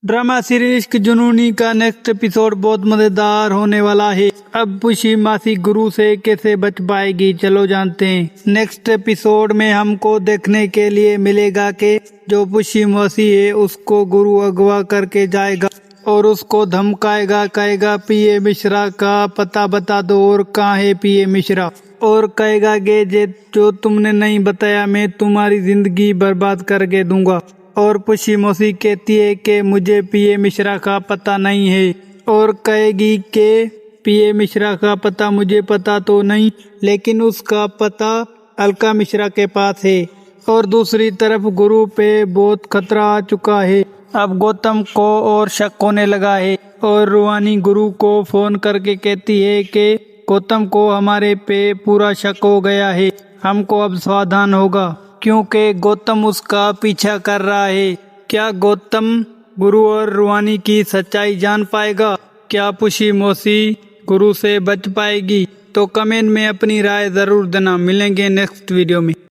Drama series इश्क जुनूनी का next episode बहुत मजेदार होने वाला है। अब पुशी मासी गुरु से कैसे बच पाएगी, चलो जानते हैं। नेक्स्ट एपिसोड में हमको देखने के लिए मिलेगा कि जो पुशी मासी है उसको गुरु अगवा करके जाएगा और उसको धमकाएगा, कहेगा पीए मिश्रा का पता बता दो और कहाँ है पीए मिश्रा, और कहेगा कि जो तुमने नहीं बताया मैं तुम्हारी जिंदगी बर्बाद करके दूंगा। और पुशी मौसी कहती है कि मुझे पीए मिश्रा का पता नहीं है और कहेगी कि पीए मिश्रा का पता मुझे पता तो नहीं, लेकिन उसका पता अलका मिश्रा के पास है। और दूसरी तरफ गुरु पे बहुत खतरा आ चुका है। अब गौतम को और शक होने लगा है और रूहानी गुरु को फोन करके कहती है कि गौतम को हमारे पे पूरा शक हो गया है, हमको अब सावधान होगा क्योंकि गौतम उसका पीछा कर रहा है। क्या गौतम गुरु और रूहानी की सच्चाई जान पाएगा? क्या पुशी मौसी गुरु से बच पाएगी? तो कमेंट में अपनी राय जरूर देना। मिलेंगे नेक्स्ट वीडियो में।